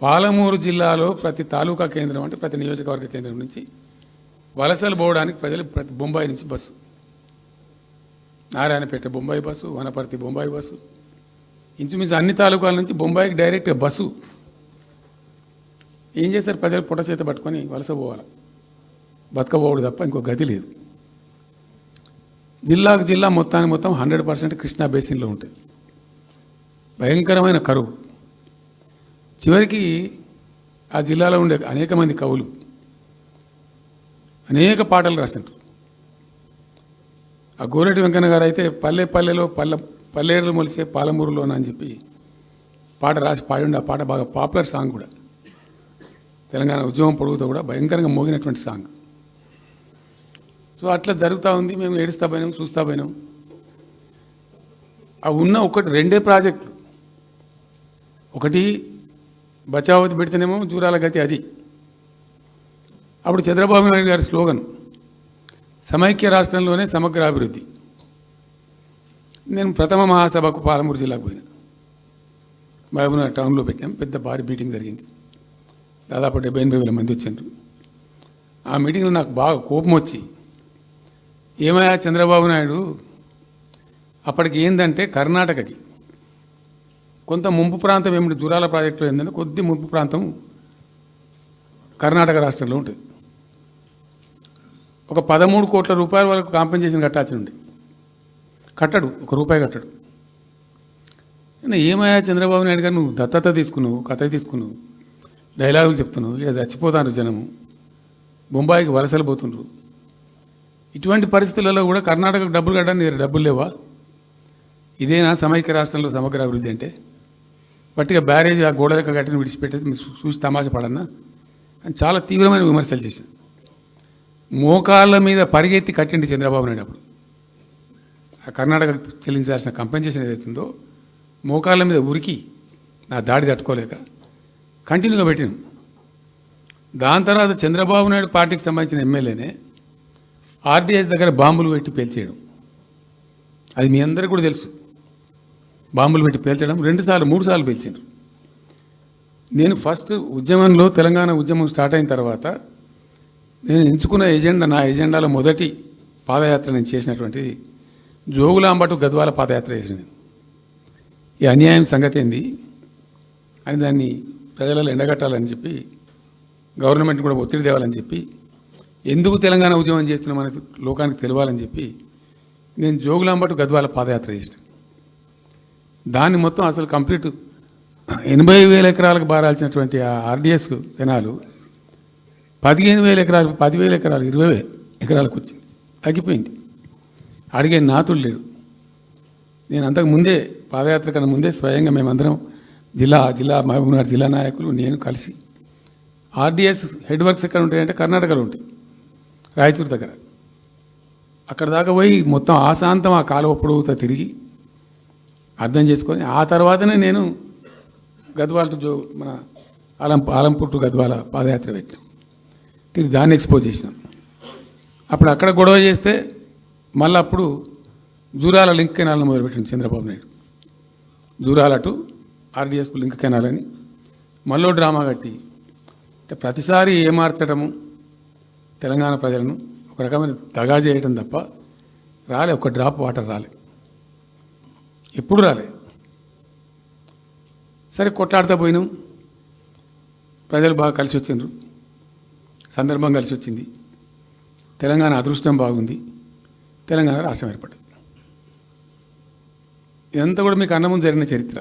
పాలమూరు జిల్లాలో ప్రతి తాలూకా కేంద్రం అంటే ప్రతి నియోజకవర్గ కేంద్రం నుంచి వలసలు పోవడానికి ప్రజలు ప్రతి బొంబాయి నుంచి bus, Narayanpet Bombay bus, Wanaparthy Bombay bus, ఇంచుమించు అన్ని తాలూకాల నుంచి బొంబాయికి డైరెక్ట్గా బస్సు. ఏం చేస్తారు? ప్రజలు పొట్ట చేత పట్టుకొని వలస పోవాలి, బతకపోవడం తప్ప ఇంకో గతి లేదు. జిల్లాకు జిల్లా మొత్తానికి మొత్తం 100% కృష్ణా బేసిన్లో ఉంటుంది. భయంకరమైన కరువు. చివరికి ఆ జిల్లాలో ఉండే అనేక మంది కవులు అనేక పాటలు రాసినారు. ఆ గోరెటి వెంకన్న గారు అయితే పల్లె పల్లెలో పల్లెలు మొలిసే పాలమూరులోన అని చెప్పి పాట రాసి పాడిండి. ఆ పాట బాగా పాపులర్ సాంగ్ కూడా, తెలంగాణ ఉద్యమం పొడుగుతో కూడా భయంకరంగా మోగినటువంటి సాంగ్. సో అట్లా జరుగుతూ ఉంది. మేము ఏడుస్తా పోయినాం, చూస్తూ పోయినాం. ఆ ఉన్న ఒకటి రెండే ప్రాజెక్టులు, ఒకటి బచావతి పెడితేనేమో జూరాల గతి అది. అప్పుడు చంద్రబాబు నాయుడు గారి స్లోగన్ సమైక్య రాష్ట్రంలోనే సమగ్ర అభివృద్ధి. నేను ప్రథమ మహాసభకు పాలమూరు జిల్లాకు పోయినా, మహబూబ్నగర్ టౌన్లో పెట్టినాం. పెద్ద భారీ మీటింగ్ జరిగింది, దాదాపు 70-80 వేల మంది వచ్చారు. ఆ మీటింగ్లో నాకు బాగా కోపం వచ్చి, ఏమయ్యా చంద్రబాబు నాయుడు, అప్పటికి ఏంటంటే కర్ణాటకకి కొంత ముంపు ప్రాంతం ఏమిటి, జూరాల ప్రాజెక్టులో ఏంటంటే కొద్ది ముంపు ప్రాంతం కర్ణాటక రాష్ట్రంలో ఉంటుంది. ఒక 13 కోట్ల రూపాయల వరకు కాంపెన్సేషన్ కట్టాల్సి ఉండే, కట్టడు, ₹1 కట్టడు. ఏమయ్యా చంద్రబాబు నాయుడు గారు, నువ్వు దత్తత తీసుకున్నావు, కథ తీసుకున్నావు, డైలాగులు చెప్తున్నావు, ఇక్కడ చచ్చిపోతాను జనము, బొంబాయికి వలసలు పోతుండ్రు. ఇటువంటి పరిస్థితులలో కూడా కర్ణాటకకు డబ్బులు కట్టడానికి డబ్బులు లేవా? ఇదేనా సమైక్య రాష్ట్రంలో సమగ్ర అభివృద్ధి అంటే? బట్టిగా బ్యారేజ్ ఆ గోడలక కట్టిన విడిచిపెట్టేది చూసి తమాషా పడన్నా అని చాలా తీవ్రమైన విమర్శలు చేశాను. మోకాళ్ళ మీద పరిగెత్తి కట్టిండి చంద్రబాబు నాయుడు. అప్పుడు ఆ కర్ణాటక చెల్లించాల్సిన కంపెన్సేషన్ ఏదైతుందో మోకాళ్ళ మీద ఉరికి నా దాడి తట్టుకోలేక కంటిన్యూగా పెట్టిన. దాని తర్వాత చంద్రబాబు నాయుడు పార్టీకి సంబంధించిన ఎమ్మెల్యేనే ఆర్డీఎస్ దగ్గర బాంబులు పెట్టి పేల్చేయడం, అది మీ అందరికీ కూడా తెలుసు. బాంబులు పెట్టి పేల్చడం 2-3 సార్లు పేల్చారు. నేను ఫస్ట్ ఉద్యమంలో, తెలంగాణ ఉద్యమం స్టార్ట్ అయిన తర్వాత నేను ఎంచుకున్న ఎజెండా, నా ఎజెండాలో మొదటి పాదయాత్ర నేను చేసినటువంటిది జోగులాంబ టు గద్వాల పాదయాత్ర చేసిన. ఈ అన్యాయం సంగతి ఏంది అని దాన్ని ప్రజలలో ఎండగట్టాలని చెప్పి, గవర్నమెంట్ కూడా ఒత్తిడి తేవాలని చెప్పి, ఎందుకు తెలంగాణ ఉద్యమం చేస్తున్నామని లోకానికి తెలియాలని చెప్పి నేను జోగులాంబ టు గద్వాల పాదయాత్ర చేసిన. దాన్ని మొత్తం అసలు కంప్లీట్ 80,000 ఎకరాలకు బారాల్సినటువంటి ఆ ఆర్డీఎస్ కెనాలు 15,000 ఎకరాలు, 10,000 ఎకరాలు, 20,000 ఎకరాలకు వచ్చింది, తగ్గిపోయింది. అడిగే నాతులు లేడు. నేను అంతకు ముందే, పాదయాత్ర కన్నా ముందే స్వయంగా మేమందరం జిల్లా మహబూబ్నగర్ జిల్లా నాయకులు నేను కలిసి, ఆర్డీఎస్ హెడ్ వర్క్స్ ఎక్కడ ఉంటాయంటే కర్ణాటకలో ఉంటాయి, రాయచూరు దగ్గర. అక్కడ దాకా పోయి మొత్తం ఆశాంతం ఆ కాలువ పొడవుతో తిరిగి అర్థం చేసుకొని, ఆ తర్వాతనే నేను గద్వాల టు మన ఆలంపూర్ టు గద్వాల పాదయాత్ర పెట్టాం. తిరిగి దాన్ని ఎక్స్పోజ్ చేసినాం. అప్పుడు అక్కడ గొడవ చేస్తే మళ్ళీ అప్పుడు జూరాల లింక్ కెనాల్ని మొదలుపెట్టింది చంద్రబాబు నాయుడు. జూరాల టు ఆర్డీఎస్కు లింక్ కెనాల్ అని మళ్ళీ డ్రామా కట్టి, అంటే ప్రతిసారి ఏమార్చడము, తెలంగాణ ప్రజలను ఒక రకమైన దగా చేయటం తప్ప రాలే, ఒక డ్రాప్ వాటర్ రాలే, ఎప్పుడు రాలే. సరే కొట్లాడుతూ పోయినాం. ప్రజలు బాగా కలిసి వచ్చిండ్రు, సందర్భం కలిసి వచ్చింది, తెలంగాణ అదృష్టం బాగుంది, తెలంగాణ రాష్ట్రం ఏర్పడింది. ఇదంతా కూడా మీకు అన్నముందు జరిగిన చరిత్ర.